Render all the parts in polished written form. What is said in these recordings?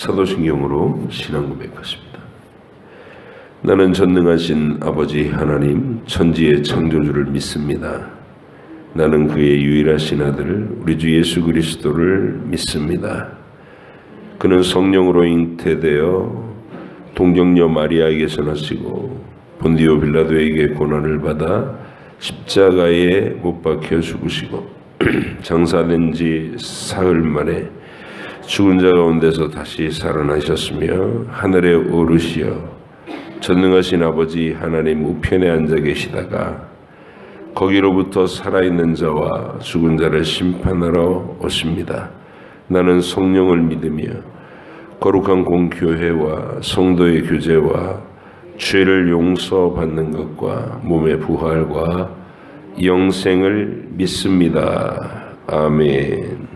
사도신경으로 신앙 고백하십니다. 나는 전능하신 아버지 하나님 천지의 창조주를 믿습니다. 나는 그의 유일하신 아들 우리 주 예수 그리스도를 믿습니다. 그는 성령으로 잉태되어 동정녀 마리아에게서 나시고 본디오 빌라도에게 고난을 받아 십자가에 못 박혀 죽으시고 장사된 지 사흘 만에 죽은 자 가운데서 다시 살아나셨으며 하늘에 오르시어 전능하신 아버지 하나님 우편에 앉아 계시다가 거기로부터 살아있는 자와 죽은 자를 심판하러 오십니다. 나는 성령을 믿으며 거룩한 공교회와 성도의 교제와 죄를 용서받는 것과 몸의 부활과 영생을 믿습니다. 아멘.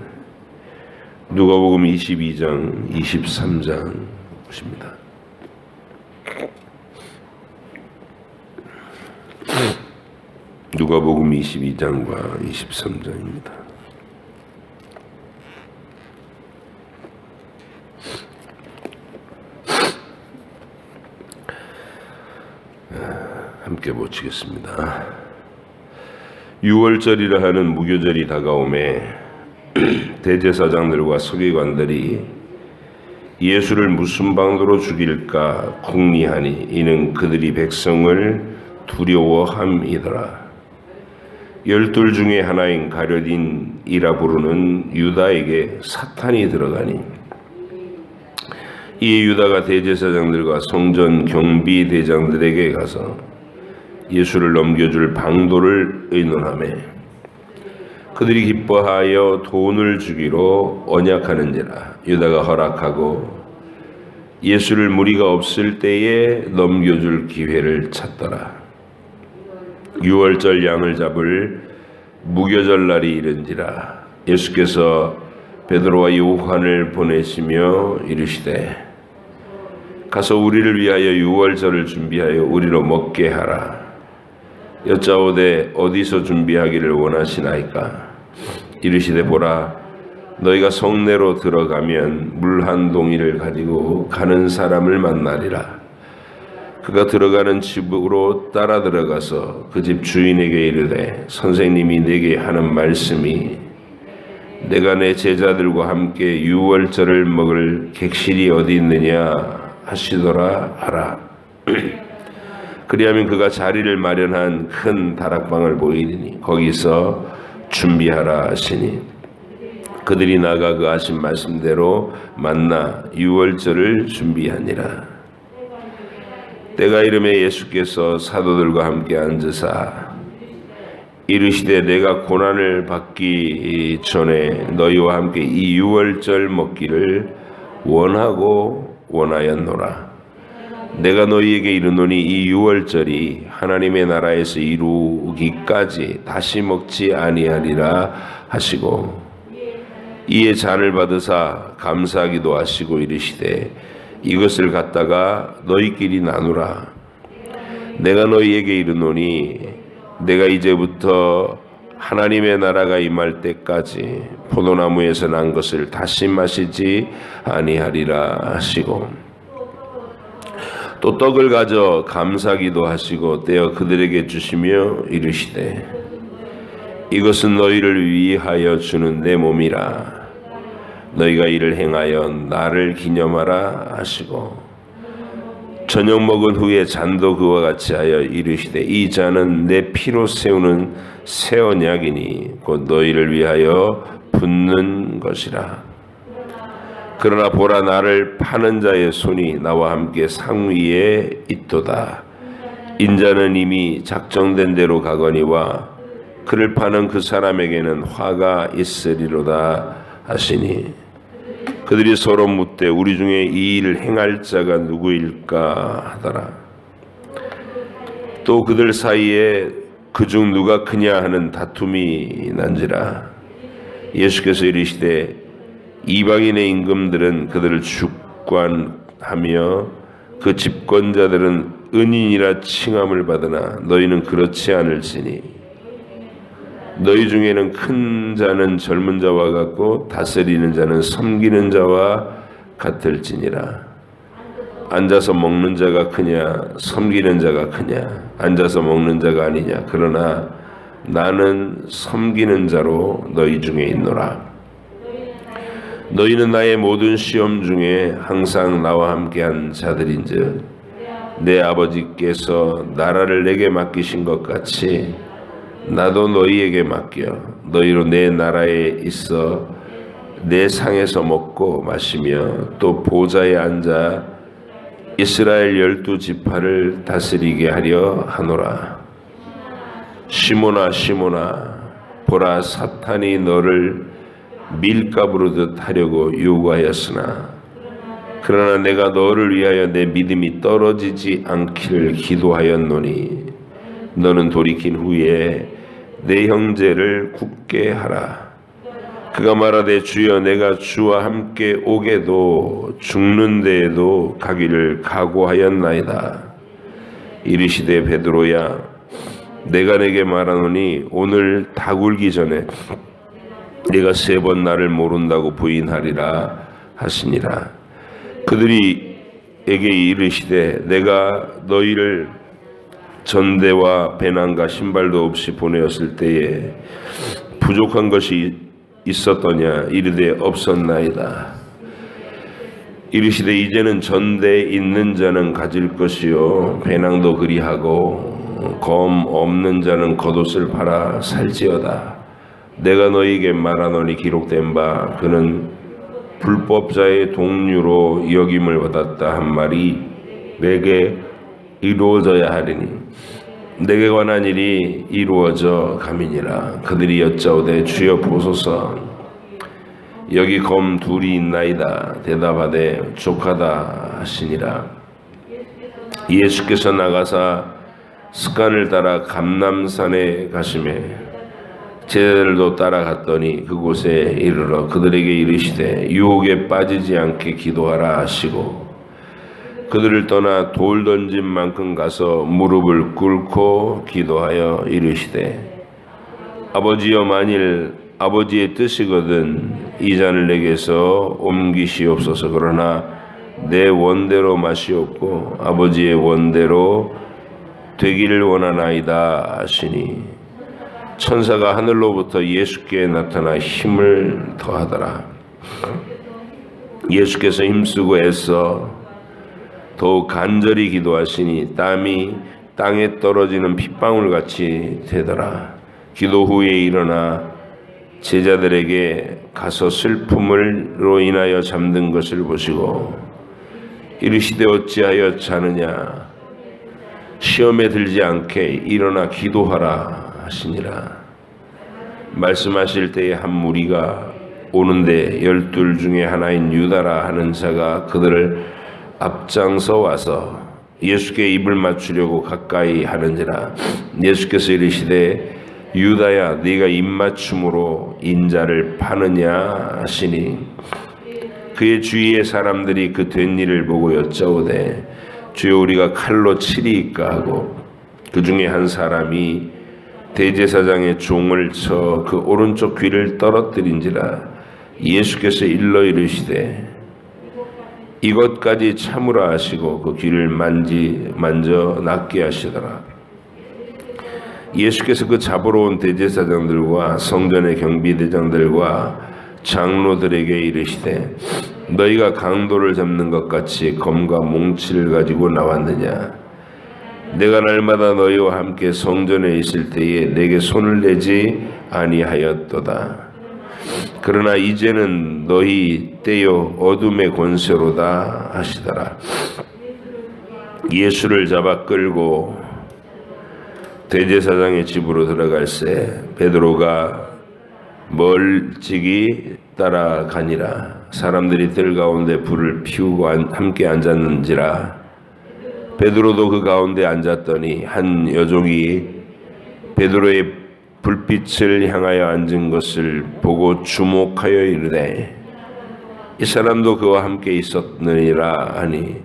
누가복음 22장 23장 보십니다. 누가복음 22장과 23장입니다. 함께 모치겠습니다. 6월절이라 하는 무교절이 다가오매 대제사장들과 서기관들이 예수를 무슨 방도로 죽일까 궁리하니 이는 그들이 백성을 두려워함이더라. 12 중에 하나인 가룟이라 부르는 유다에게 사탄이 들어가니 이 유다가 대제사장들과 성전 경비대장들에게 가서 예수를 넘겨줄 방도를 의논하매 그들이 기뻐하여 돈을 주기로 언약하는지라. 유다가 허락하고 예수를 무리가 없을 때에 넘겨줄 기회를 찾더라. 6월절 양을 잡을 무교절 날이 이른지라. 예수께서 베드로와 요한을 보내시며 이르시되 가서 우리를 위하여 6월절을 준비하여 우리로 먹게 하라. 여짜오되 어디서 준비하기를 원하시나이까? 이르시되 보라, 너희가 성내로 들어가면 물 한 동이를 가지고 가는 사람을 만나리라. 그가 들어가는 집으로 따라 들어가서 그 집 주인에게 이르되 선생님이 내게 하는 말씀이 내가 내 제자들과 함께 6월절을 먹을 객실이 어디 있느냐 하시더라 하라. 그리하면 그가 자리를 마련한 큰 다락방을 보이리니 거기서 준비하라 하시니 그들이 나가 그 하신 말씀대로 만나 6월절을 준비하니라. 때가 이르매 예수께서 사도들과 함께 앉으사 이르시되 내가 고난을 받기 전에 너희와 함께 이 6월절 먹기를 원하였노라. 내가 너희에게 이르노니 이 6월절이 하나님의 나라에서 이루기까지 다시 먹지 아니하리라 하시고 이에 잔을 받으사 감사하기도 하시고 이르시되 이것을 갖다가 너희끼리 나누라. 내가 너희에게 이르노니 내가 이제부터 하나님의 나라가 임할 때까지 포도나무에서 난 것을 다시 마시지 아니하리라 하시고 또 떡을 가져 감사기도 하시고 떼어 그들에게 주시며 이르시되 이것은 너희를 위하여 주는 내 몸이라. 너희가 이를 행하여 나를 기념하라 하시고 저녁 먹은 후에 잔도 그와 같이 하여 이르시되 이 잔은 내 피로 세우는 새 언약이니 곧 너희를 위하여 붓는 것이라. 그러나 보라, 나를 파는 자의 손이 나와 함께 상위에 있도다. 인자는 이미 작정된 대로 가거니와 그를 파는 그 사람에게는 화가 있으리로다 하시니 그들이 서로 묻되 우리 중에 이 일을 행할 자가 누구일까 하더라. 또 그들 사이에 그중 누가 크냐 하는 다툼이 난지라. 예수께서 이르시되 이방인의 임금들은 그들을 주관하며 그 집권자들은 은인이라 칭함을 받으나 너희는 그렇지 않을지니 너희 중에는 큰 자는 젊은 자와 같고 다스리는 자는 섬기는 자와 같을지니라. 앉아서 먹는 자가 크냐 섬기는 자가 크냐. 앉아서 먹는 자가 아니냐. 그러나 나는 섬기는 자로 너희 중에 있노라. 너희는 나의 모든 시험 중에 항상 나와 함께한 자들인즉 내 아버지께서 나라를 내게 맡기신 것 같이 나도 너희에게 맡겨 너희로 내 나라에 있어 내 상에서 먹고 마시며 또 보좌에 앉아 이스라엘 12지파를 다스리게 하려 하노라. 시몬아 시몬아 보라 사탄이 너를 밀가부르듯 하려고 요구하였으나 그러나 내가 너를 위하여 내 믿음이 떨어지지 않기를 기도하였노니 너는 돌이킨 후에 내 형제를 굳게 하라. 그가 말하되 주여 내가 주와 함께 오게도 죽는 데에도 가기를 각오하였나이다. 이르시되 베드로야 내가 내게 말하노니 오늘 다 굴기 전에 네가 3번 나를 모른다고 부인하리라 하시니라. 그들이 에게 이르시되 내가 너희를 전대와 배낭과 신발도 없이 보내었을 때에 부족한 것이 있었더냐. 이르되 없었나이다. 이르시되 이제는 전대에 있는 자는 가질 것이요 배낭도 그리하고 검 없는 자는 겉옷을 팔아 살지어다. 내가 너희에게 말하노니 기록된 바 그는 불법자의 동류로 여김을 받았다 한 말이 내게 이루어져야 하리니 내게 관한 일이 이루어져 감이니라. 그들이 여짜오되 주여 보소서 여기 검 둘이 있나이다. 대답하되 족하다 하시니라. 예수께서 나가사 습관을 따라 감람산에 가시매 제자들도 따라갔더니 그곳에 이르러 그들에게 이르시되 유혹에 빠지지 않게 기도하라 하시고 그들을 떠나 돌 던진 만큼 가서 무릎을 꿇고 기도하여 이르시되 아버지여 만일 아버지의 뜻이거든 이 잔을 내게서 옮기시옵소서. 그러나 내 원대로 마시옵고 아버지의 원대로 되기를 원하나이다 하시니 천사가 하늘로부터 예수께 나타나 힘을 더하더라. 예수께서 힘쓰고 애써 더욱 간절히 기도하시니 땀이 땅에 떨어지는 핏방울같이 되더라. 기도 후에 일어나 제자들에게 가서 슬픔으로 인하여 잠든 것을 보시고 이르시되 어찌하여 자느냐. 시험에 들지 않게 일어나 기도하라 하시니라. 말씀하실 때에 한 무리가 오는데 12 중에 하나인 유다라 하는 자가 그들을 앞장서 와서 예수께 입을 맞추려고 가까이 하는지라. 예수께서 이르시되 유다야 네가 입맞춤으로 인자를 파느냐 하시니 그의 주위의 사람들이 그 된 일을 보고 여짜오되 주여 우리가 칼로 치리이까 하고 그 중에 한 사람이 대제사장의 종을 쳐 그 오른쪽 귀를 떨어뜨린지라. 예수께서 일러 이르시되 이것까지 참으라 하시고 그 귀를 만져 낫게 하시더라. 예수께서 그 잡으러 온 대제사장들과 성전의 경비대장들과 장로들에게 이르시되 너희가 강도를 잡는 것 같이 검과 몽치를 가지고 나왔느냐. 내가 날마다 너희와 함께 성전에 있을 때에 내게 손을 내지 아니하였도다. 그러나 이제는 너희 때요 어둠의 권세로다 하시더라. 예수를 잡아 끌고 대제사장의 집으로 들어갈새 베드로가 멀찍이 따라가니라. 사람들이 뜰 가운데 불을 피우고 함께 앉았는지라. 베드로도 그 가운데 앉았더니 한 여종이 베드로의 불빛을 향하여 앉은 것을 보고 주목하여 이르되 이 사람도 그와 함께 있었느니라 하니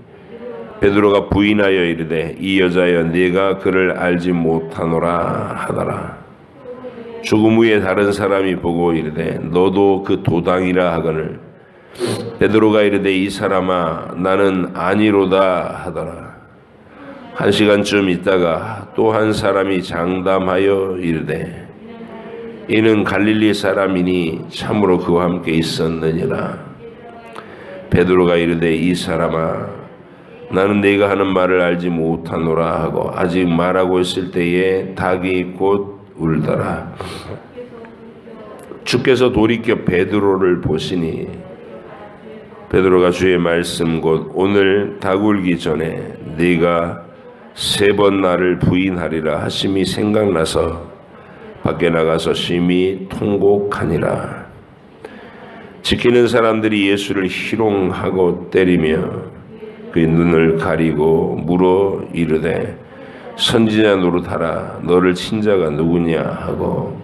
베드로가 부인하여 이르되 이 여자여 네가 그를 알지 못하노라 하더라. 죽음 후에 다른 사람이 보고 이르되 너도 그 도당이라 하거늘 베드로가 이르되 이 사람아 나는 아니로다 하더라. 1시간쯤 있다가 또 한 사람이 장담하여 이르되 이는 갈릴리 사람이니 참으로 그와 함께 있었느니라. 베드로가 이르되 이 사람아 나는 네가 하는 말을 알지 못하노라 하고 아직 말하고 있을 때에 닭이 곧 울더라. 주께서 돌이켜 베드로를 보시니 베드로가 주의 말씀 곧 오늘 닭 울기 전에 네가 3번 나를 부인하리라 하심이 생각나서 밖에 나가서 심히 통곡하니라. 지키는 사람들이 예수를 희롱하고 때리며 그의 눈을 가리고 물어 이르되 선지자 노릇하라 너를 친 자가 누구냐 하고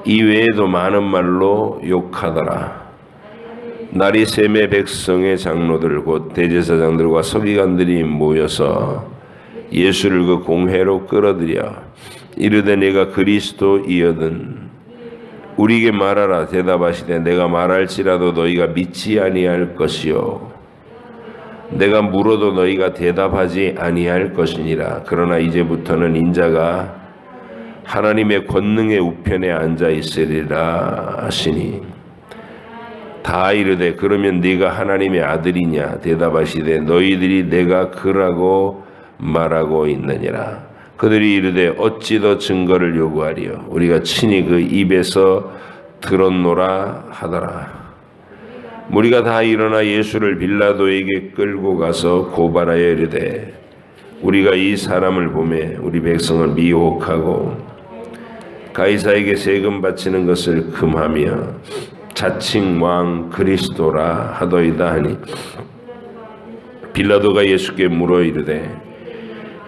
이 외에도 많은 말로 욕하더라. 날이 샘의 백성의 장로들 곧 대제사장들과 서기관들이 모여서 예수를 그 공회로 끌어들여 이르되 내가 그리스도이거든 우리에게 말하라. 대답하시되 내가 말할지라도 너희가 믿지 아니할 것이요 내가 물어도 너희가 대답하지 아니할 것이니라. 그러나 이제부터는 인자가 하나님의 권능의 우편에 앉아 있으리라 하시니 다 이르되 그러면 네가 하나님의 아들이냐. 대답하시되 너희들이 내가 그라고 말하고 있느니라. 그들이 이르되 어찌 더 증거를 요구하리요. 우리가 친히 그 입에서 들었노라 하더라. 무리가 다 일어나 예수를 빌라도에게 끌고 가서 고발하여 이르되 우리가 이 사람을 보매 우리 백성을 미혹하고 가이사에게 세금 바치는 것을 금하며 자칭 왕 그리스도라 하더이다 하니 빌라도가 예수께 물어 이르되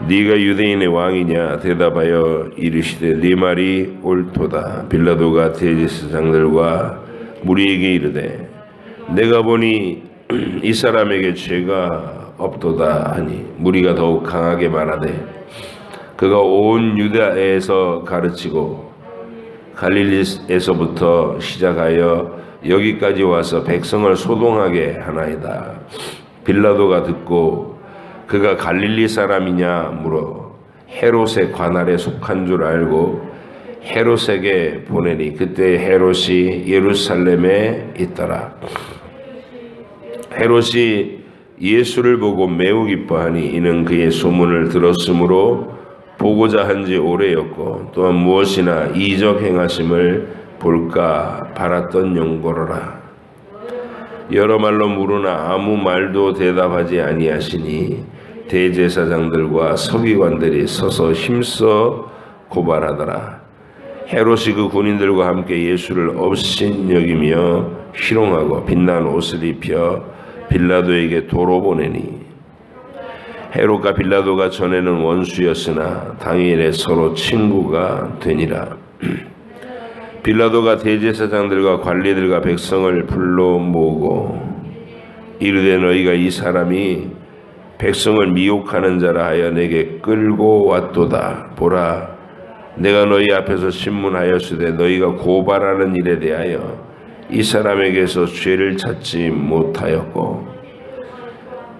네가 유대인의 왕이냐. 대답하여 이르시되 네 말이 옳도다. 빌라도가 대제사장들과 무리에게 이르되 내가 보니 이 사람에게 죄가 없도다 하니 무리가 더욱 강하게 말하되 그가 온 유다에서 가르치고 갈릴리에서부터 시작하여 여기까지 와서 백성을 소동하게 하나이다. 빌라도가 듣고 그가 갈릴리 사람이냐 물어 헤롯의 관할에 속한 줄 알고 헤롯에게 보내니 그때 헤롯이 예루살렘에 있더라. 헤롯이 예수를 보고 매우 기뻐하니 이는 그의 소문을 들었으므로 보고자 한지 오래였고 또한 무엇이나 이적 행하심을 볼까 바랐던 용고로라. 여러 말로 물으나 아무 말도 대답하지 아니하시니 대제사장들과 서기관들이 서서 힘써 고발하더라. 헤롯이 그 군인들과 함께 예수를 업신여기며 희롱하고 빛난 옷을 입혀 빌라도에게 도로 보내니 헤롯과 빌라도가 전에는 원수였으나 당일에 서로 친구가 되니라. 빌라도가 대제사장들과 관리들과 백성을 불러 모으고 이르되 너희가 이 사람이 백성을 미혹하는 자라 하여 내게 끌고 왔도다. 보라 내가 너희 앞에서 신문하였으되 너희가 고발하는 일에 대하여 이 사람에게서 죄를 찾지 못하였고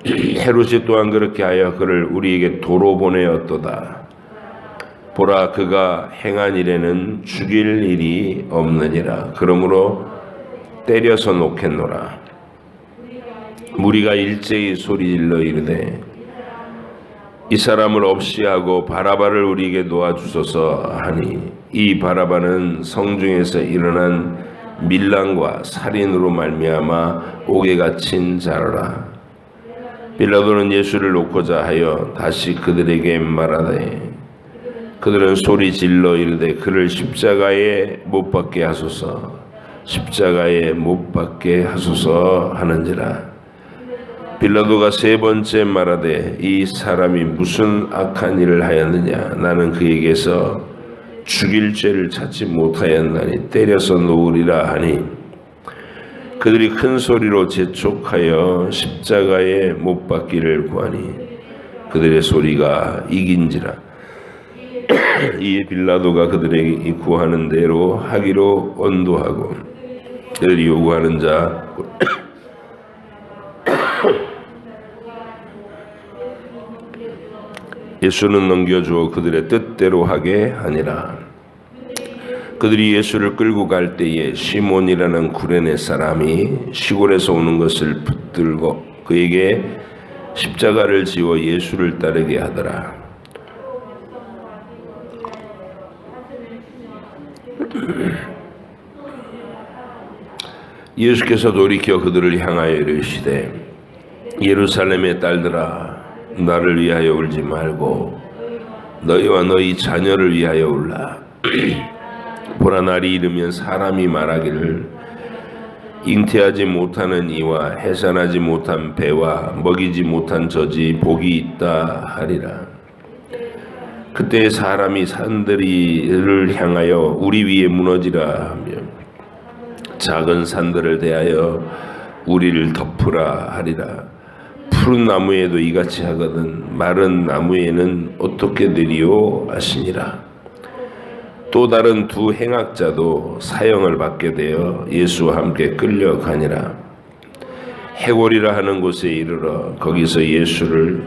헤롯이 또한 그렇게 하여 그를 우리에게 도로 보내었도다. 보라 그가 행한 일에는 죽일 일이 없느니라. 그러므로 때려서 놓겠노라. 무리가 일제히 소리질러 이르되 이 사람을 없이 하고 바라바를 우리에게 놓아주소서 하니 이 바라바는 성중에서 일어난 밀랑과 살인으로 말미암아 옥에 갇힌 자라. 빌라도는 예수를 놓고자 하여 다시 그들에게 말하되 그들은 소리 질러 이르되 그를 십자가에 못 박게 하소서 십자가에 못 박게 하소서 하는지라. 빌라도가 3번째 말하되 이 사람이 무슨 악한 일을 하였느냐. 나는 그에게서 죽일 죄를 찾지 못하였나니 때려서 놓으리라 하니 그들이 큰 소리로 재촉하여 십자가에 못 박기를 구하니 그들의 소리가 이긴지라. 이에 빌라도가 그들에게 구하는 대로 하기로 언도하고 그들이 요구하는 자 예수는 넘겨주어 그들의 뜻대로 하게 하니라. 그들이 예수를 끌고 갈 때에 시몬이라는 구레네 사람이 시골에서 오는 것을 붙들고 그에게 십자가를 지워 예수를 따르게 하더라. 예수께서 돌이켜 그들을 향하여 이르시되 예루살렘의 딸들아 나를 위하여 울지 말고 너희와 너희 자녀를 위하여 울라. 보라 날이 이르면 사람이 말하기를 잉태하지 못하는 이와 해산하지 못한 배와 먹이지 못한 젖이 복이 있다 하리라. 그때 사람이 산들이를 향하여 우리 위에 무너지라 하며 작은 산들을 대하여 우리를 덮으라 하리라. 푸른 나무에도 이같이 하거든 마른 나무에는 어떻게 되리요 하시니라. 또 다른 두 행악자도 사형을 받게 되어 예수와 함께 끌려가니라. 해골이라 하는 곳에 이르러 거기서 예수를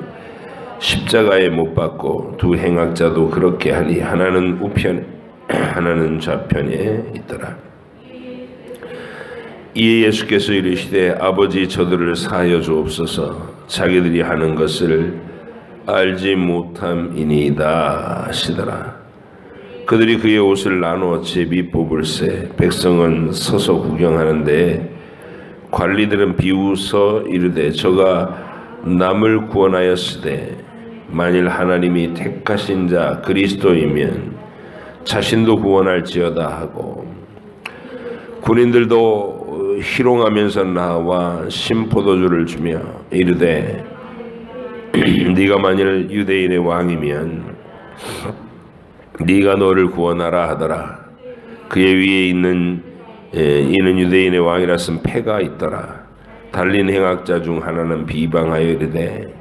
십자가에 못 박고 두 행악자도 그렇게 하니 하나는 우편에 하나는 좌편에 있더라. 이에 예수께서 이르시되 아버지 저들을 사하여 주옵소서 자기들이 하는 것을 알지 못함이니이다 하시더라. 그들이 그의 옷을 나누어 제비 뽑을새 백성은 서서 구경하는데 관리들은 비웃어 이르되 저가 남을 구원하였으되 만일 하나님이 택하신 자 그리스도이면 자신도 구원할지어다 하고 군인들도 희롱하면서 나와 신포도주를 주며 이르되 네가 만일 유대인의 왕이면 네가 너를 구원하라 하더라. 그의 위에 있는 이는 유대인의 왕이라 쓴 패가 있더라. 달린 행악자 중 하나는 비방하여 이르되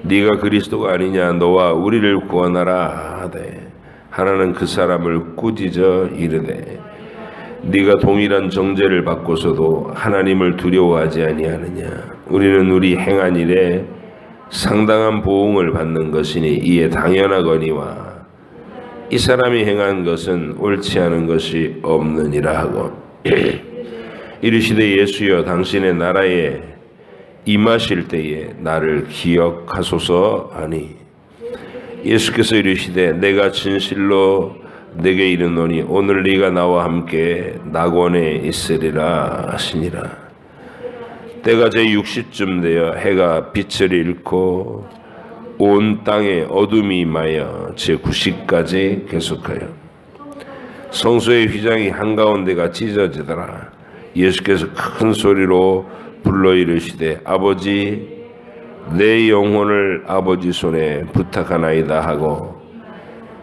네가 그리스도가 아니냐 너와 우리를 구원하라 하되 하나는 그 사람을 꾸짖어 이르되 네가 동일한 정죄를 받고서도 하나님을 두려워하지 아니하느냐. 우리는 우리 행한 일에 상당한 보응을 받는 것이니 이에 당연하거니와 이 사람이 행한 것은 옳지 않은 것이 없느니라 하고 이르시되 예수여 당신의 나라에 임하실 때에 나를 기억하소서 하니 예수께서 이르시되 내가 진실로 내게 이르노니 오늘 네가 나와 함께 낙원에 있으리라 하시니라. 때가 제60쯤 되어 해가 빛을 잃고 온 땅에 어둠이 임하여 제90까지 계속하여 성소의 휘장이 한가운데가 찢어지더라. 예수께서 큰 소리로 불러 이르시되 아버지 내 영혼을 아버지 손에 부탁하나이다 하고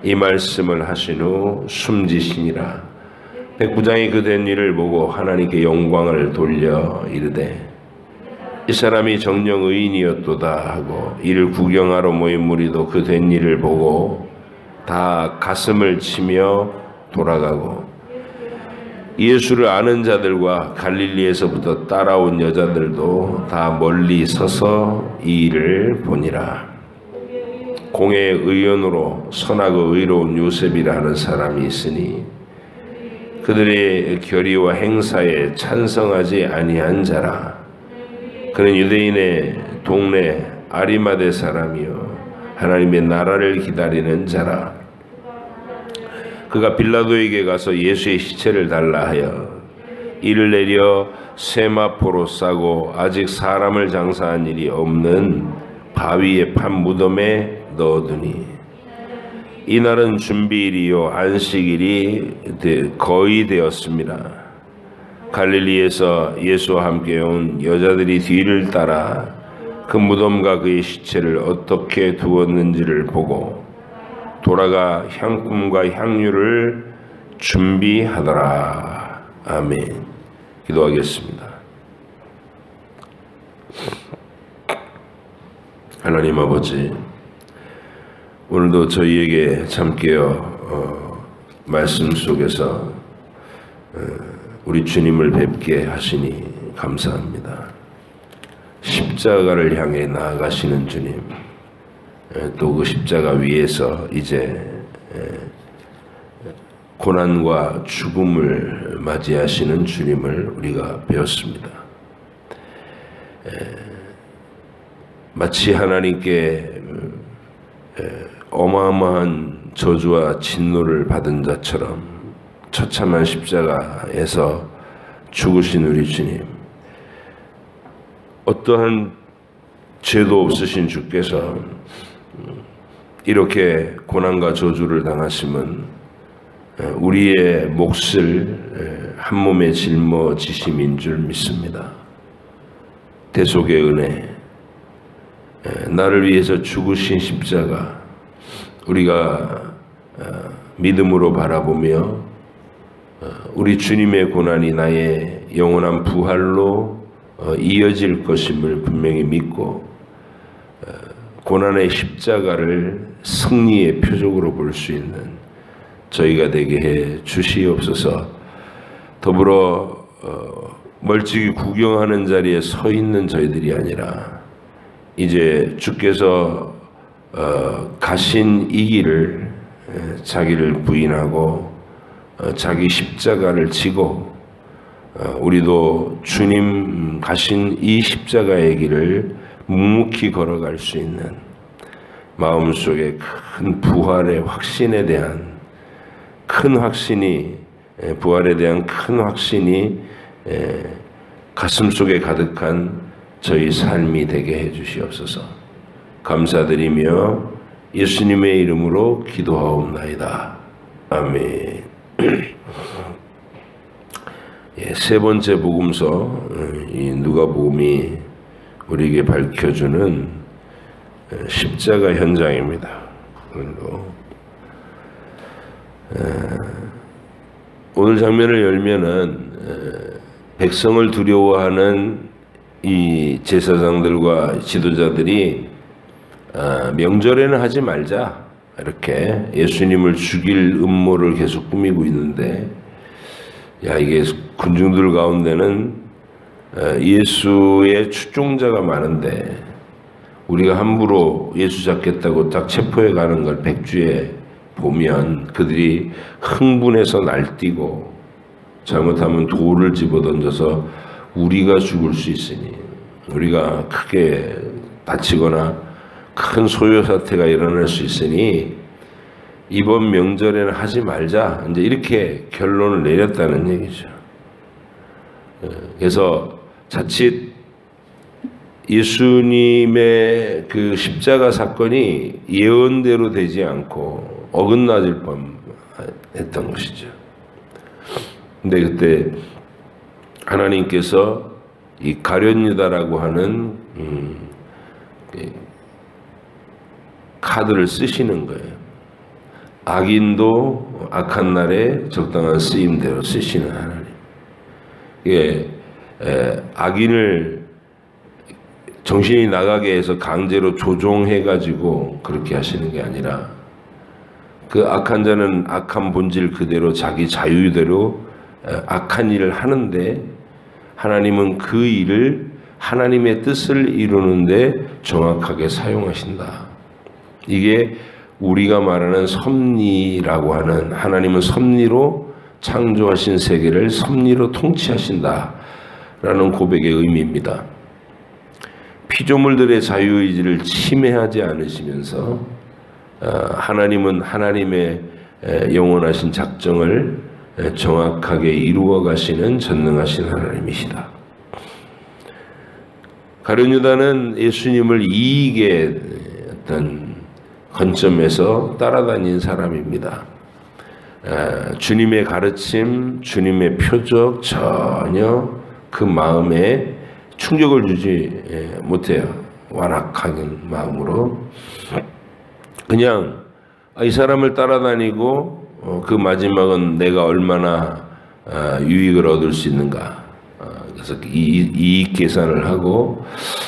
이 말씀을 하신 후 숨지시니라. 백부장이 그 된 일을 보고 하나님께 영광을 돌려 이르되 이 사람이 정녕 의인이었도다 하고 이를 구경하러 모인 무리도 그 된 일을 보고 다 가슴을 치며 돌아가고 예수를 아는 자들과 갈릴리에서부터 따라온 여자들도 다 멀리 서서 이 일을 보니라. 공의 의원으로 선하고 의로운 요셉이라 하는 사람이 있으니 그들의 결의와 행사에 찬성하지 아니한 자라. 그는 유대인의 동네 아리마대 사람이요 하나님의 나라를 기다리는 자라. 그가 빌라도에게 가서 예수의 시체를 달라 하여 이를 내려 세마포로 싸고 아직 사람을 장사한 일이 없는 바위에 판 무덤에 넣어두니 이날은 준비일이요 안식일이 거의 되었습니다. 갈릴리에서 예수와 함께 온 여자들이 뒤를 따라 그 무덤과 그의 시체를 어떻게 두었는지를 보고 돌아가 향품과 향유를 준비하더라. 아멘. 기도하겠습니다. 하나님 아버지, 오늘도 저희에게 잠 깨어 말씀 속에서 우리 주님을 뵙게 하시니 감사합니다. 십자가를 향해 나아가시는 주님, 또 그 십자가 위에서 이제 고난과 죽음을 맞이하시는 주님을 우리가 배웠습니다. 마치 하나님께 어마어마한 저주와 진노를 받은 자처럼 처참한 십자가에서 죽으신 우리 주님, 어떠한 죄도 없으신 주께서 이렇게 고난과 저주를 당하심은 우리의 몫을 한 몸에 짊어지심인 줄 믿습니다. 대속의 은혜, 나를 위해서 죽으신 십자가, 우리가 믿음으로 바라보며 우리 주님의 고난이 나의 영원한 부활로 이어질 것임을 분명히 믿고 고난의 십자가를 승리의 표적으로 볼 수 있는 저희가 되게 해 주시옵소서. 더불어 멀찍이 구경하는 자리에 서 있는 저희들이 아니라 이제 주께서 가신 이 길을 자기를 부인하고 자기 십자가를 지고 우리도 주님 가신 이 십자가의 길을 묵묵히 걸어갈 수 있는 마음속에 큰 부활의 확신에 대한 큰 확신이, 부활에 대한 큰 확신이 가슴속에 가득한 저희 삶이 되게 해 주시옵소서. 감사드리며 예수님의 이름으로 기도하옵나이다. 아멘. 세 번째 복음서, 이 누가복음이 우리에게 밝혀주는 십자가 현장입니다. 오늘 장면을 열면은 백성을 두려워하는 이 제사장들과 지도자들이 명절에는 하지 말자, 이렇게 예수님을 죽일 음모를 계속 꾸미고 있는데, 이게 군중들 가운데는 예수의 추종자가 많은데 우리가 함부로 예수 잡겠다고 딱 체포해 가는 걸 백주에 보면 그들이 흥분해서 날뛰고 잘못하면 돌을 집어던져서 우리가 죽을 수 있으니, 우리가 크게 다치거나 큰 소요 사태가 일어날 수 있으니 이번 명절에는 하지 말자, 이제 이렇게 결론을 내렸다는 얘기죠. 그래서 자칫 예수님의 그 십자가 사건이 예언대로 되지 않고 어긋나질 뻔했던 것이죠. 근데 그때 하나님께서 이 가룟유다라고 하는 카드를 쓰시는 거예요. 악인도 악한 날에 적당한 쓰임대로 쓰시는 하나님. 이게 악인을 정신이 나가게 해서 강제로 조종해가지고 그렇게 하시는 게 아니라, 그 악한 자는 악한 본질 그대로 자기 자유대로 악한 일을 하는데 하나님은 그 일을 하나님의 뜻을 이루는데 정확하게 사용하신다. 이게 우리가 말하는 섭리라고 하는, 하나님은 섭리로 창조하신 세계를 섭리로 통치하신다 라는 고백의 의미입니다. 피조물들의 자유의지를 침해하지 않으시면서 하나님은 하나님의 영원하신 작정을 정확하게 이루어 가시는 전능하신 하나님이시다. 가룟유다는 예수님을 이익의 어떤 관점에서 따라다닌 사람입니다. 주님의 가르침, 주님의 표적 전혀 그 마음에 충격을 주지 못해요. 완악한 마음으로 그냥 이 사람을 따라다니고 그 마지막은 내가 얼마나 유익을 얻을 수 있는가, 그래서 이익 계산을 하고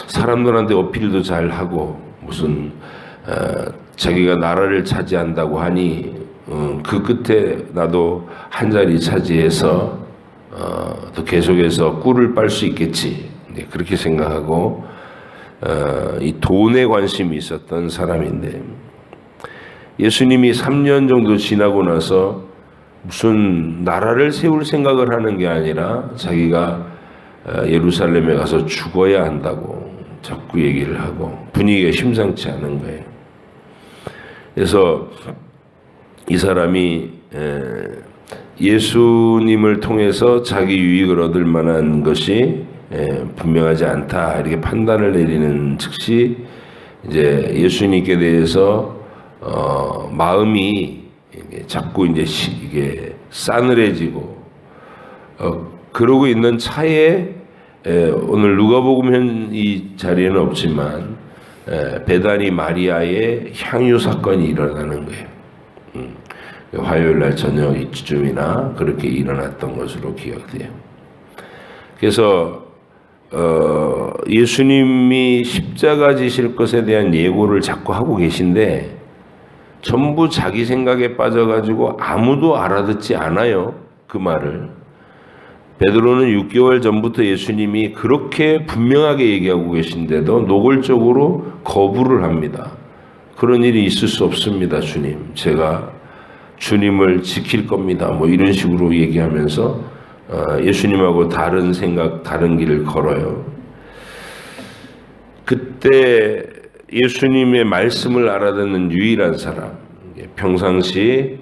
사람들한테 어필도 잘 하고, 무슨 자기가 나라를 차지한다고 하니 그 끝에 나도 한 자리 차지해서 또 계속해서 꿀을 빨 수 있겠지, 그렇게 생각하고 이 돈에 관심이 있었던 사람인데 예수님이 3년 정도 지나고 나서 무슨 나라를 세울 생각을 하는 게 아니라 자기가 예루살렘에 가서 죽어야 한다고 자꾸 얘기를 하고 분위기가 심상치 않은 거예요. 그래서 이 사람이 예수님을 통해서 자기 유익을 얻을 만한 것이 분명하지 않다 이렇게 판단을 내리는 즉시 이제 예수님께 대해서 마음이 자꾸 이제 이게 싸늘해지고 그러고 있는 차에 오늘 누가복음 이 자리에는 없지만 베다니 마리아의 향유 사건이 일어나는 거예요. 화요일 날 저녁 이쯤이나 그렇게 일어났던 것으로 기억돼요. 그래서 예수님이 십자가 지실 것에 대한 예고를 자꾸 하고 계신데 전부 자기 생각에 빠져가지고 아무도 알아듣지 않아요. 그 말을. 베드로는 6개월 전부터 예수님이 그렇게 분명하게 얘기하고 계신데도 노골적으로 거부를 합니다. 그런 일이 있을 수 없습니다, 주님. 제가 주님을 지킬 겁니다. 뭐 이런 식으로 얘기하면서 예수님하고 다른 생각, 다른 길을 걸어요. 그때 예수님의 말씀을 알아듣는 유일한 사람, 평상시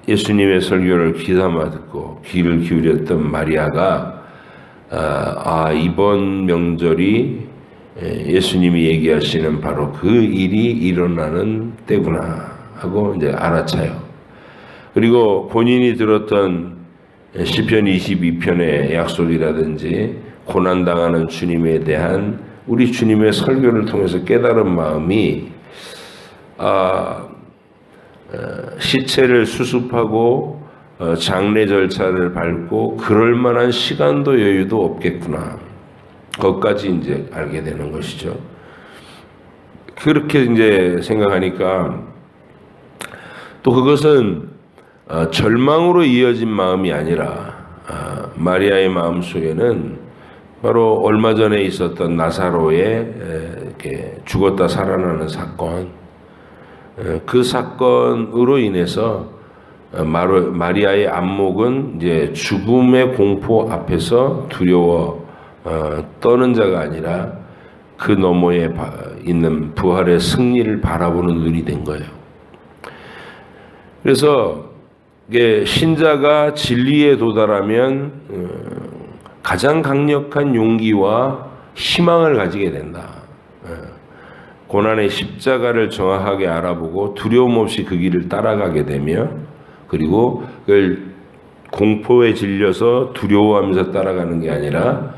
예수님의 설교를 귀담아 듣고 귀를 기울였던 마리아가 이번 명절이 예수님이 얘기하시는 바로 그 일이 일어나는 때구나 하고 이제 알아차요. 그리고 본인이 들었던 시편 22편의 약속이라든지 고난당하는 주님에 대한 우리 주님의 설교를 통해서 깨달은 마음이 시체를 수습하고 장례 절차를 밟고 그럴 만한 시간도 여유도 없겠구나. 그것까지 이제 알게 되는 것이죠. 그렇게 이제 생각하니까 또 그것은 절망으로 이어진 마음이 아니라 마리아의 마음 속에는 바로 얼마 전에 있었던 나사로의 이렇게 죽었다 살아나는 사건, 그 사건으로 인해서 마리아의 안목은 이제 죽음의 공포 앞에서 두려워 떠는 자가 아니라 그 너머에 있는 부활의 승리를 바라보는 눈이 된 거예요. 그래서 이게 신자가 진리에 도달하면 가장 강력한 용기와 희망을 가지게 된다. 고난의 십자가를 정확하게 알아보고 두려움 없이 그 길을 따라가게 되며 그리고 그걸 공포에 질려서 두려워하면서 따라가는 게 아니라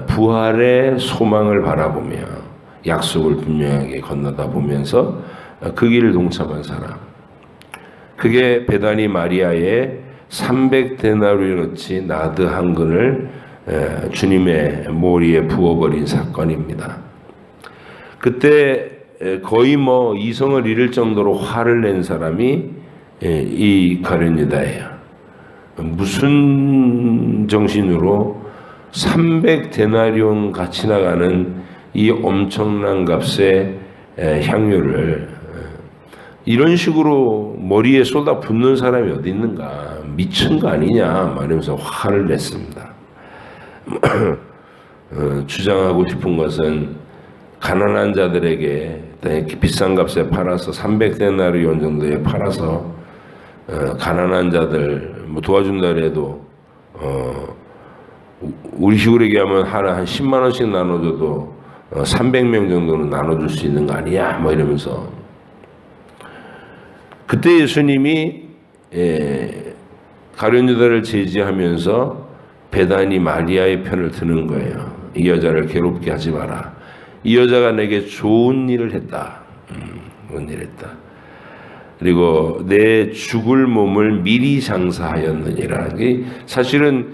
부활의 소망을 바라보며 약속을 분명하게 건너다 보면서 그 길을 동참한 사람. 그게 베다니 마리아의 300데나리온어치 나드 한 근을 주님의 머리에 부어버린 사건입니다. 그때 거의 뭐 이성을 잃을 정도로 화를 낸 사람이 이 가룟유다예요. 무슨 정신으로 300데나리온 같이 나가는 이 엄청난 값의 향유를 이런 식으로 머리에 쏟아 붓는 사람이 어디 있는가, 미친 거 아니냐 말하면서 화를 냈습니다. 주장하고 싶은 것은 가난한 자들에게 비싼 값에 팔아서 300데나리온 정도에 팔아서 가난한 자들 뭐 도와준다 해도 우리 식으로 얘기하면 하나 한 10만 원씩 나눠줘도 300명 정도는 나눠줄 수 있는 거 아니야 뭐 이러면서 그때 예수님이 가룟유다를 제지하면서 베다니 마리아의 편을 드는 거예요. 이 여자를 괴롭게 하지 마라. 이 여자가 내게 좋은 일을 했다. 좋은 일을 했다. 그리고 내 죽을 몸을 미리 장사하였느니라. 사실은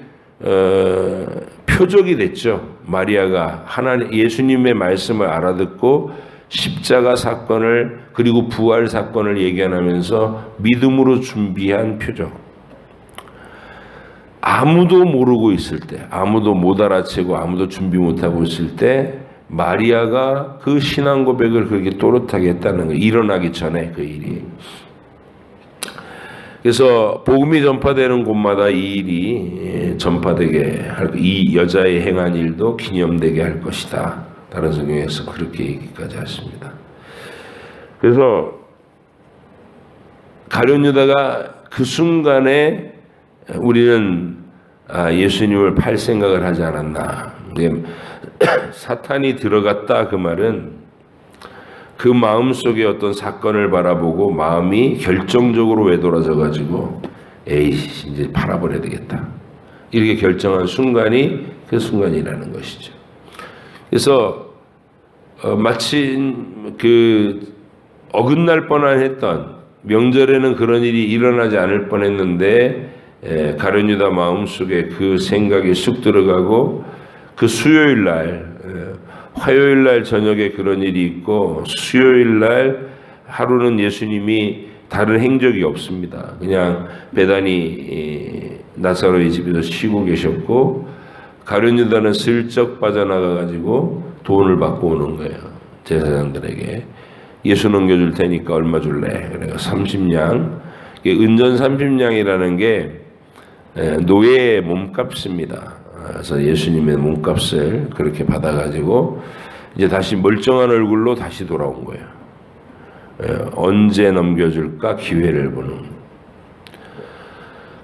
표적이 됐죠. 마리아가 하나님 예수님의 말씀을 알아듣고 십자가 사건을 그리고 부활 사건을 예견하면서 믿음으로 준비한 표적. 아무도 모르고 있을 때, 아무도 못 알아채고 아무도 준비 못하고 있을 때 마리아가 그 신앙 고백을 그렇게 또렷하게 했다는 거예요. 일어나기 전에 그 일이. 그래서 복음이 전파되는 곳마다 이 일이 전파되게 할, 이 여자의 행한 일도 기념되게 할 것이다. 다른 성경에서 그렇게 얘기까지 하십니다. 그래서 가룟 유다가 그 순간에 우리는 예수님을 팔 생각을 하지 않았나. 사탄이 들어갔다 그 말은 그 마음 속에 어떤 사건을 바라보고 마음이 결정적으로 외돌아져 가지고 에이 이제 팔아버려야 되겠다 이렇게 결정한 순간이 그 순간이라는 것이죠. 그래서 마치 그 어긋날 뻔했던 명절에는 그런 일이 일어나지 않을 뻔했는데 가룟 유다 마음속에 그 생각이 쑥 들어가고 그 수요일 날 화요일 날 저녁에 그런 일이 있고 수요일 날 하루는 예수님이 다른 행적이 없습니다. 그냥 베다니 나사로의 집에서 쉬고 계셨고 가룟 유다는 슬쩍 빠져나가 가지고 돈을 받고 오는 거예요. 제사장들에게. 예수 넘겨줄 테니까 얼마 줄래? 그래서 30냥. 은전 30냥이라는 게 노예의 몸값입니다. 그래서 예수님의 몸값을 그렇게 받아가지고 이제 다시 멀쩡한 얼굴로 다시 돌아온 거예요. 언제 넘겨줄까 기회를 보는.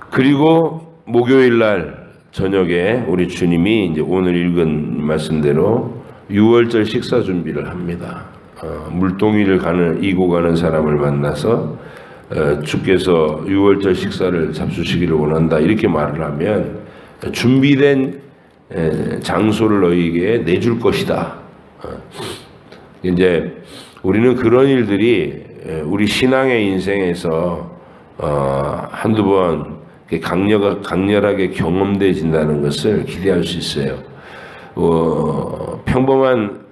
그리고 목요일 날 저녁에 우리 주님이 이제 오늘 읽은 말씀대로 유월절 식사 준비를 합니다. 물동이를 이고 가는 사람을 만나서 주께서 유월절 식사를 잡수시기를 원한다 이렇게 말을 하면 준비된 장소를 너희에게 내줄 것이다. 이제 우리는 그런 일들이 우리 신앙의 인생에서 한두 번 강렬하게 경험되어진다는 것을 기대할 수 있어요. 평범한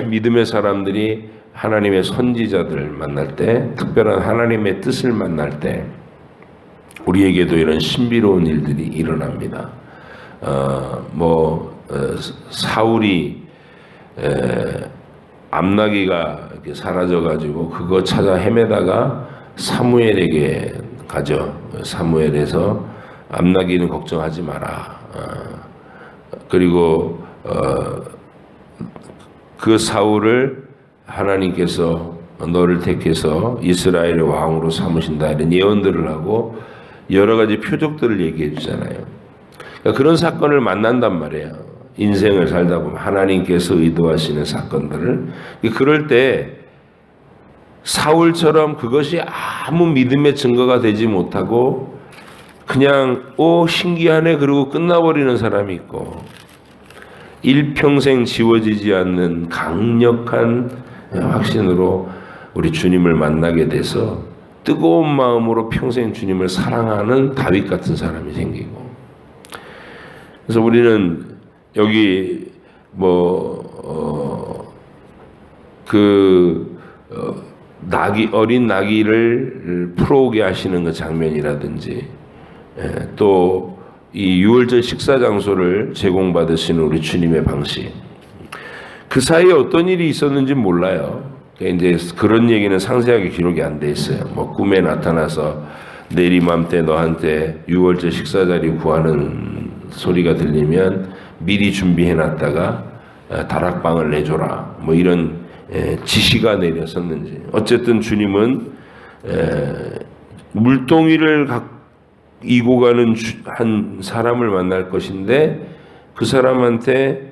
믿음의 사람들이 하나님의 선지자들을 만날 때, 특별한 하나님의 뜻을 만날 때 우리에게도 이런 신비로운 일들이 일어납니다. 사울이 암나귀가 이렇게 사라져가지고 그거 찾아 헤매다가 사무엘에게 가죠. 사무엘에서 암나귀는 걱정하지 마라. 그리고 그 사울을 하나님께서 너를 택해서 이스라엘의 왕으로 삼으신다 이런 예언들을 하고 여러 가지 표적들을 얘기해 주잖아요. 그러니까 그런 사건을 만난단 말이에요. 인생을 살다 보면 하나님께서 의도하시는 사건들을. 그럴 때 사울처럼 그것이 아무 믿음의 증거가 되지 못하고 그냥 신기하네 그러고 끝나버리는 사람이 있고 일평생 지워지지 않는 강력한 확신으로 우리 주님을 만나게 돼서 뜨거운 마음으로 평생 주님을 사랑하는 다윗 같은 사람이 생기고. 그래서 우리는 여기 어린 나귀를 풀어오게 하시는 그 장면이라든지 또 이 유월절 식사 장소를 제공받으시는 우리 주님의 방식. 그 사이에 어떤 일이 있었는지 몰라요. 이제 그런 얘기는 상세하게 기록이 안 돼 있어요. 꿈에 나타나서 내일 이맘때 너한테 유월절 식사 자리 구하는 소리가 들리면 미리 준비해놨다가 다락방을 내줘라. 이런 지시가 내렸었는지. 어쨌든 주님은 물동이를 이고 가는 한 사람을 만날 것인데 그 사람한테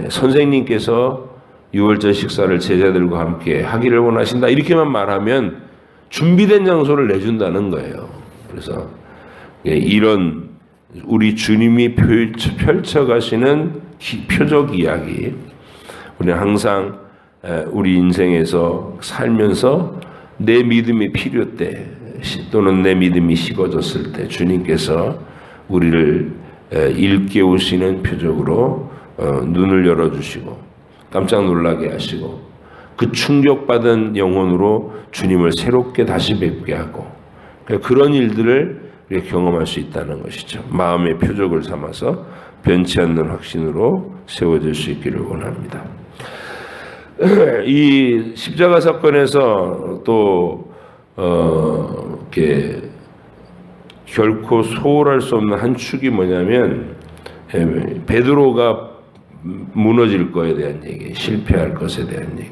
선생님께서 유월절 식사를 제자들과 함께 하기를 원하신다 이렇게만 말하면 준비된 장소를 내준다는 거예요. 그래서 이런 우리 주님이 펼쳐가시는 표적 이야기, 우리는 항상 우리 인생에서 살면서 내 믿음이 필요 때 또는 내 믿음이 식어졌을 때 주님께서 우리를 일깨우시는 표적으로 눈을 열어주시고 깜짝 놀라게 하시고 그 충격받은 영혼으로 주님을 새롭게 다시 뵙게 하고 그런 일들을 이렇게 경험할 수 있다는 것이죠. 마음의 표적을 삼아서 변치 않는 확신으로 세워질 수 있기를 원합니다. 이 십자가 사건에서 또 이렇게 결코 소홀할 수 없는 한 축이 뭐냐면 베드로가 무너질 것에 대한 얘기, 실패할 것에 대한 얘기.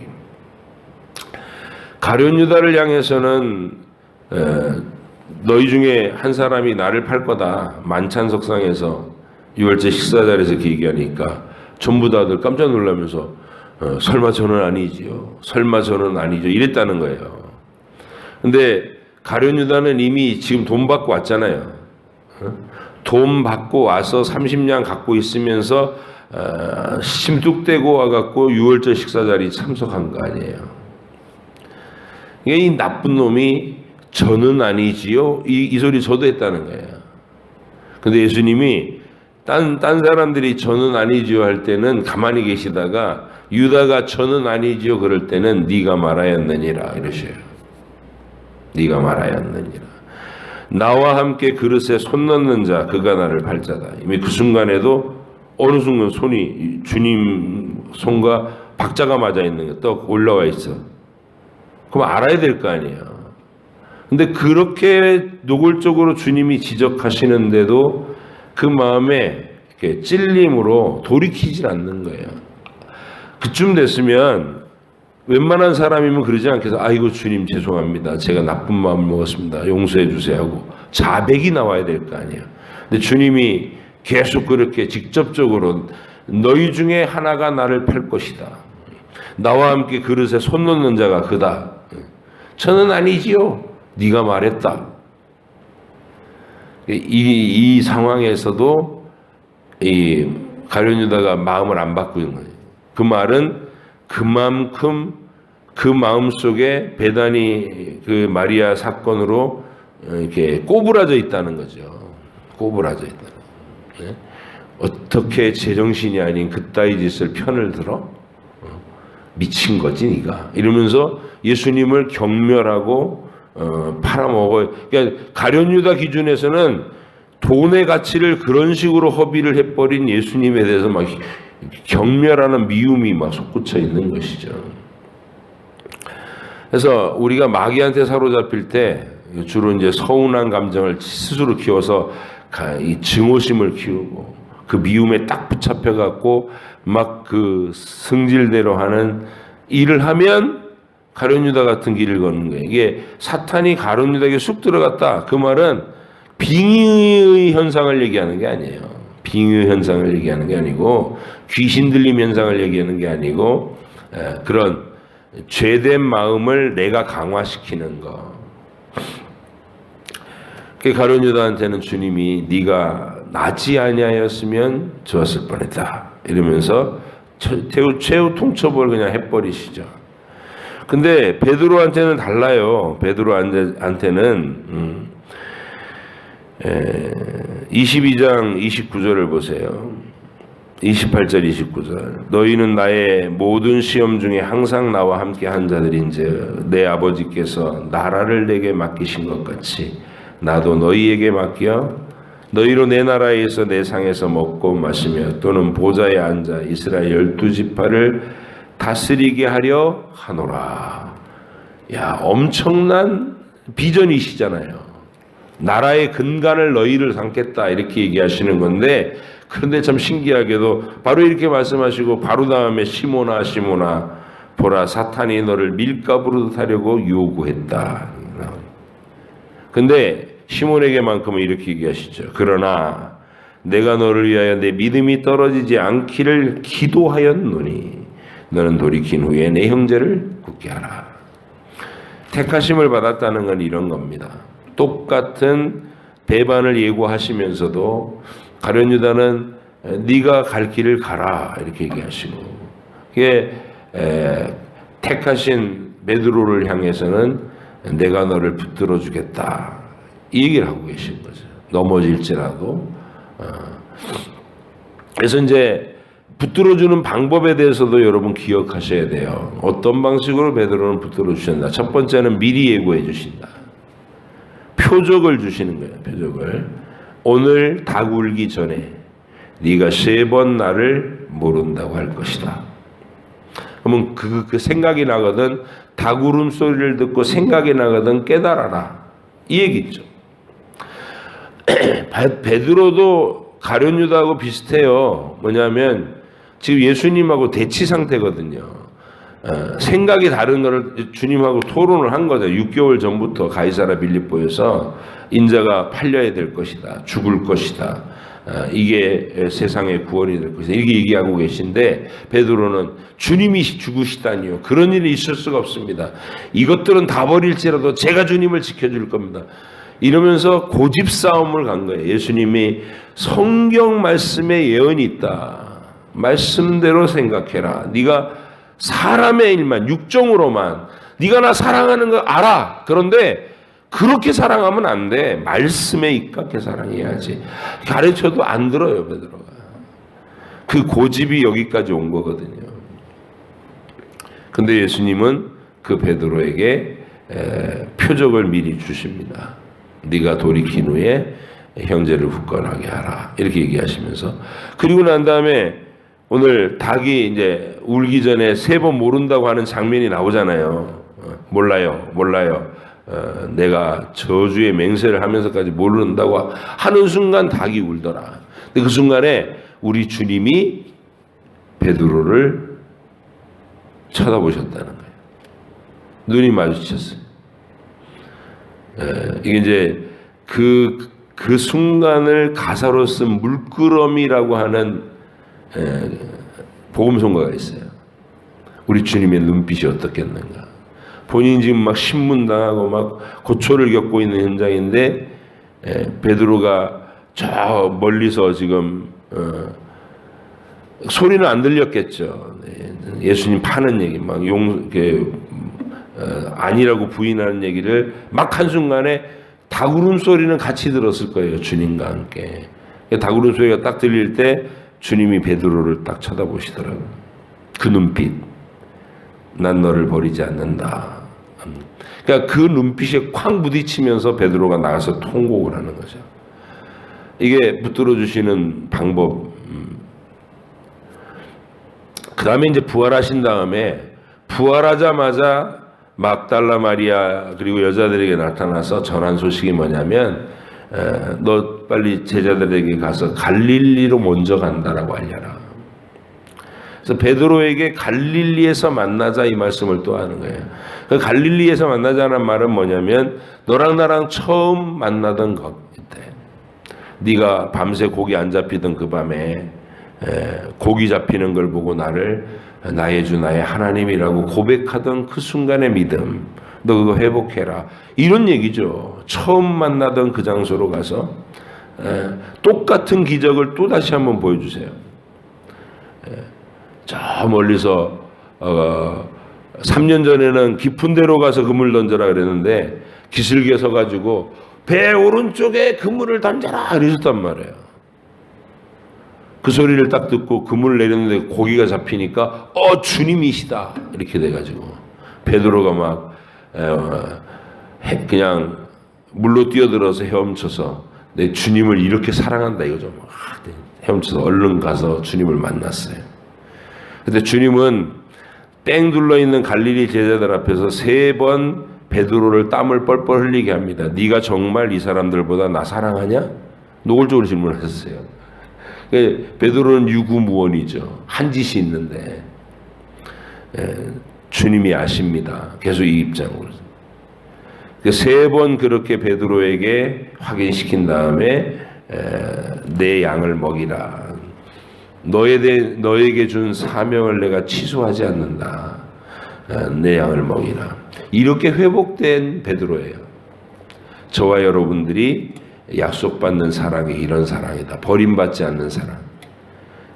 가룟 유다를 향해서는 너희 중에 한 사람이 나를 팔 거다. 만찬석상에서 유월절 식사 자리에서 그 얘기하니까 전부 다들 깜짝 놀라면서 설마 저는 아니지요. 설마 저는 아니죠. 이랬다는 거예요. 근데 가룟 유다는 이미 지금 돈 받고 왔잖아요. 돈 받고 와서 30냥 갖고 있으면서 심뚝대고 와갖고 유월절 식사 자리 참석한 거 아니에요. 이 나쁜 놈이 저는 아니지요. 이 소리 저도 했다는 거예요. 근데 예수님이 딴 사람들이 저는 아니지요 할 때는 가만히 계시다가 유다가 저는 아니지요 그럴 때는 네가 말하였느니라 이러셔요. 네가 말하였느니라. 나와 함께 그릇에 손 넣는 자 그가 나를 팔자다. 이미 그 순간에도 어느 순간 손이 주님 손과 박자가 맞아 있는 게 떡 올라와 있어. 그럼 알아야 될 거 아니에요. 근데 그렇게 노골적으로 주님이 지적하시는데도 그 마음에 이렇게 찔림으로 돌이키질 않는 거예요. 그쯤 됐으면 웬만한 사람이면 그러지 않겠어. 아이고 주님 죄송합니다. 제가 나쁜 마음 먹었습니다. 용서해 주세요 하고 자백이 나와야 될 거 아니에요. 근데 주님이 계속 그렇게 직접적으로 너희 중에 하나가 나를 팔 것이다. 나와 함께 그릇에 손 넣는 자가 그다. 저는 아니지요. 네가 말했다. 이 상황에서도 이 가룟 유다가 마음을 안 바꾸는 거예요. 그 말은 그만큼 그 마음 속에 베다니 그 마리아 사건으로 이렇게 꼬부라져 있다는 거죠. 꼬부라져 있다. 네? 어떻게 제정신이 아닌 그따위 짓을 편을 들어? 미친 거지 네가. 이러면서 예수님을 경멸하고 팔아먹어요. 그러니까 가룟 유다 기준에서는 돈의 가치를 그런 식으로 허비를 해버린 예수님에 대해서 막 경멸하는 미움이 막 솟구쳐 있는 것이죠. 그래서 우리가 마귀한테 사로잡힐 때 주로 이제 서운한 감정을 스스로 키워서 이 증오심을 키우고 그 미움에 딱 붙잡혀 갖고 막 그 승질대로 하는 일을 하면 가룟 유다 같은 길을 걷는 거예요. 이게 사탄이 가룟 유다에게 쑥 들어갔다. 그 말은 빙의 현상을 얘기하는 게 아니에요. 빙의 현상을 얘기하는 게 아니고 귀신 들림 현상을 얘기하는 게 아니고 그런 죄된 마음을 내가 강화시키는 거. 그 가룟 유다한테는 주님이 네가 나지 아니하였으면 좋았을 뻔했다. 이러면서 최후 통첩을 그냥 해버리시죠. 근데 베드로한테는 달라요. 베드로한테는 22장 29절을 보세요. 28절 29절 너희는 나의 모든 시험 중에 항상 나와 함께 한 자들인즉 내 아버지께서 나라를 내게 맡기신 것 같이 나도 너희에게 맡겨 너희로 내 나라에서 내 상에서 먹고 마시며 또는 보좌에 앉아 이스라엘 12지파를 다스리게 하려 하노라. 야, 엄청난 비전이시잖아요. 나라의 근간을 너희를 삼겠다 이렇게 얘기하시는 건데 그런데 참 신기하게도 바로 이렇게 말씀하시고 바로 다음에 시몬아 시몬아 보라 사탄이 너를 밀가부르듯 하려고 요구했다. 근데 시몬에게만큼은 이렇게 얘기하시죠. 그러나 내가 너를 위하여 내 믿음이 떨어지지 않기를 기도하였노니 너는 돌이킨 후에 내 형제를 굳게 하라. 택하심을 받았다는 건 이런 겁니다. 똑같은 배반을 예고하시면서도 가룟 유다는 네가 갈 길을 가라 이렇게 얘기하시고 이게 택하신 베드로를 향해서는 내가 너를 붙들어 주겠다 이 얘기를 하고 계신 거죠. 넘어질지라도. 그래서 이제 붙들어주는 방법에 대해서도 여러분 기억하셔야 돼요. 어떤 방식으로 베드로는 붙들어 주신다. 첫 번째는 미리 예고해 주신다. 표적을 주시는 거예요. 표적을. 오늘 닭 울기 전에 네가 3번 나를 모른다고 할 것이다. 그러면 그 생각이 나거든. 닭 울음소리를 듣고 생각이 나거든 깨달아라. 이 얘기죠. 베드로도 가룟 유다하고 비슷해요. 뭐냐면 지금 예수님하고 대치 상태거든요. 생각이 다른 거를 주님하고 토론을 한 거죠. 6개월 전부터 가이사라 빌립보에서 인자가 팔려야 될 것이다. 죽을 것이다. 이게 세상의 구원이 될 것이다. 이렇게 얘기하고 계신데 베드로는 주님이 죽으시다니요. 그런 일이 있을 수가 없습니다. 이것들은 다 버릴지라도 제가 주님을 지켜줄 겁니다. 이러면서 고집 싸움을 간 거예요. 예수님이 성경 말씀에 예언이 있다. 말씀대로 생각해라. 네가 사람의 일만 육정으로만 네가 나 사랑하는 거 알아. 그런데 그렇게 사랑하면 안 돼. 말씀에 입각해 사랑해야지. 가르쳐도 안 들어요, 베드로가. 그 고집이 여기까지 온 거거든요. 근데 예수님은 그 베드로에게 표적을 미리 주십니다. 네가 돌이킨 후에 형제를 굳건하게 하라. 이렇게 얘기하시면서 그리고 난 다음에 오늘 닭이 이제 울기 전에 3번 모른다고 하는 장면이 나오잖아요. 몰라요. 내가 저주의 맹세를 하면서까지 모른다고 하는 순간 닭이 울더라. 근데 그 순간에 우리 주님이 베드로를 쳐다보셨다는 거예요. 눈이 마주쳤어요. 이게 이제 그 순간을 가사로 쓴 물끄러미라고 하는 복음성가가 있어요. 우리 주님의 눈빛이 어떻겠는가. 본인이 지금 막 신문당하고 막 고초를 겪고 있는 현장인데 베드로가 저 멀리서 지금 소리는 안 들렸겠죠. 예수님 파는 얘기 막 아니라고 부인하는 얘기를 막 한순간에 닭 울음소리는 같이 들었을 거예요. 주님과 함께. 닭 울음소리가 딱 들릴 때 주님이 베드로를 딱 쳐다보시더라고요. 그 눈빛. 난 너를 버리지 않는다. 그러니까 그 눈빛에 쾅 부딪히면서 베드로가 나가서 통곡을 하는 거죠. 이게 붙들어 주시는 방법. 그 다음에 이제 부활하신 다음에 부활하자마자 막달라 마리아 그리고 여자들에게 나타나서 전한 소식이 뭐냐면 너 빨리 제자들에게 가서 갈릴리로 먼저 간다라고 알려라. 그래서 베드로에게 갈릴리에서 만나자 이 말씀을 또 하는 거예요. 그 갈릴리에서 만나자는 말은 뭐냐면 너랑 나랑 처음 만나던 것 이때 네가 밤새 고기 안 잡히던 그 밤에 고기 잡히는 걸 보고 나를 나의 주 나의 하나님이라고 고백하던 그 순간의 믿음 너 그거 회복해라 이런 얘기죠. 처음 만나던 그 장소로 가서 똑같은 기적을 또 다시 한번 보여주세요. 저 멀리서 3년 전에는 깊은 데로 가서 그물 던져라 그랬는데 기슭에 서가지고 배 오른쪽에 그물을 던져라 그러셨단 말이에요. 그 소리를 딱 듣고 그물을 내렸는데 고기가 잡히니까 주님이시다 이렇게 돼가지고 베드로가 막 그냥 물로 뛰어들어서 헤엄쳐서 내 주님을 이렇게 사랑한다 이거죠. 헤엄쳐서 얼른 가서 주님을 만났어요. 근데 주님은 뺑 둘러있는 갈릴리 제자들 앞에서 3번 베드로를 땀을 뻘뻘 흘리게 합니다. 네가 정말 이 사람들보다 나 사랑하냐? 노골적으로 질문하셨어요. 베드로는 유구무원이죠. 한 짓이 있는데 주님이 아십니다. 계속 이 입장으로. 3번 그렇게 베드로에게 확인시킨 다음에 내 양을 먹이라. 너에게 준 사명을 내가 취소하지 않는다. 내 양을 먹이라. 이렇게 회복된 베드로예요. 저와 여러분들이 약속받는 사랑이 이런 사랑이다. 버림받지 않는 사랑.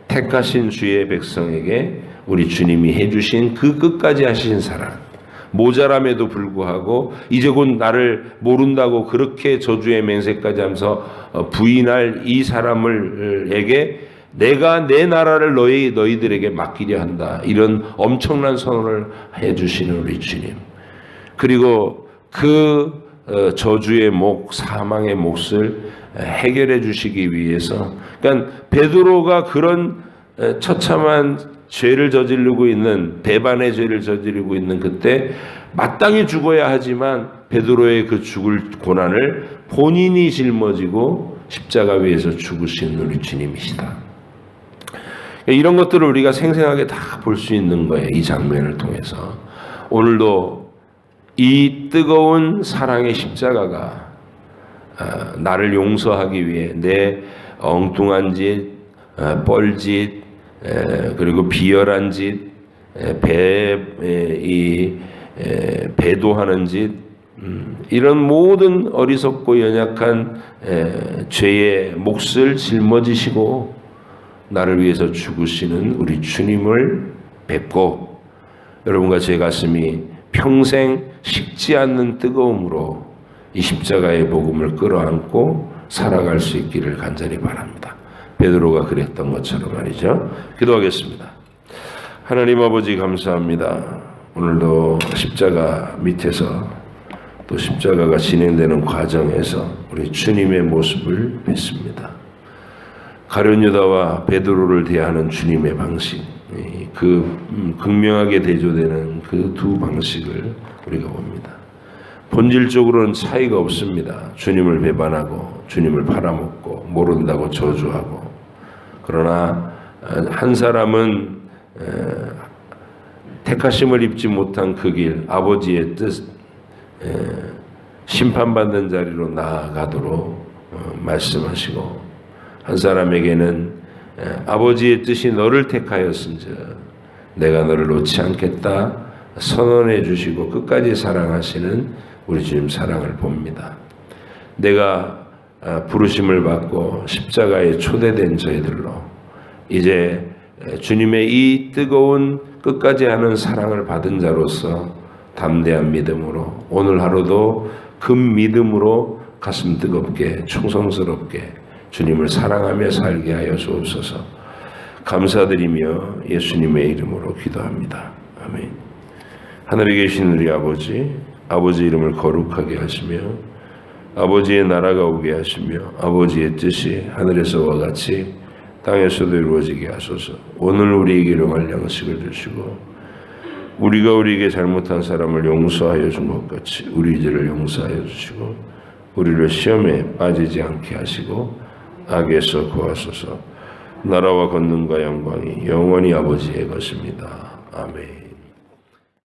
택하신 주의 백성에게 우리 주님이 해주신 그 끝까지 하신 사랑. 모자람에도 불구하고 이제 곧 나를 모른다고 그렇게 저주의 맹세까지 하면서 부인할 이 사람에게 내가 내 나라를 너희들에게 맡기려 한다. 이런 엄청난 선언을 해주시는 우리 주님. 그리고 그 저주의 목, 사망의 몫을 해결해 주시기 위해서, 그러니까 베드로가 그런 처참한 죄를 저지르고 있는, 배반의 죄를 저지르고 있는 그때 마땅히 죽어야 하지만 베드로의 그 죽을 고난을 본인이 짊어지고 십자가 위에서 죽으신 우리 주님이시다. 이런 것들을 우리가 생생하게 다 볼 수 있는 거예요. 이 장면을 통해서. 오늘도 이 뜨거운 사랑의 십자가가 나를 용서하기 위해 내 엉뚱한 짓, 뻘짓, 그리고 비열한 짓, 배도하는 짓, 이런 모든 어리석고 연약한 죄의 몫을 짊어지시고 나를 위해서 죽으시는 우리 주님을 뵙고 여러분과 제 가슴이 평생 식지 않는 뜨거움으로 이 십자가의 복음을 끌어안고 살아갈 수 있기를 간절히 바랍니다. 베드로가 그랬던 것처럼 말이죠. 기도하겠습니다. 하나님 아버지 감사합니다. 오늘도 십자가 밑에서 또 십자가가 진행되는 과정에서 우리 주님의 모습을 뵙습니다. 가룟 유다와 베드로를 대하는 주님의 방식, 그 극명하게 대조되는 그 두 방식을 우리가 봅니다. 본질적으로는 차이가 없습니다. 주님을 배반하고 주님을 팔아먹고 모른다고 저주하고, 그러나 한 사람은 택하심을 입지 못한 그 길, 아버지의 뜻, 심판받는 자리로 나아가도록 말씀하시고, 한 사람에게는 아버지의 뜻이 너를 택하였은즉 내가 너를 놓지 않겠다 선언해 주시고 끝까지 사랑하시는 우리 주님 사랑을 봅니다. 내가 부르심을 받고 십자가에 초대된 저희들로 이제 주님의 이 뜨거운 끝까지 하는 사랑을 받은 자로서 담대한 믿음으로 오늘 하루도 금 믿음으로 가슴 뜨겁게 충성스럽게 주님을 사랑하며 살게 하여 주옵소서. 감사드리며 예수님의 이름으로 기도합니다. 아멘. 하늘에 계신 우리 아버지, 아버지 이름을 거룩하게 하시며 아버지의 나라가 오게 하시며 아버지의 뜻이 하늘에서와 같이 땅에서도 이루어지게 하소서. 오늘 우리에게 일용할 양식을 주시고 우리가 우리에게 잘못한 사람을 용서하여 준 것 같이 우리 죄를 용서하여 주시고 우리를 시험에 빠지지 않게 하시고 악에서 구하소서. 나라와 권능과 영광이 영원히 아버지의 것입니다. 아멘.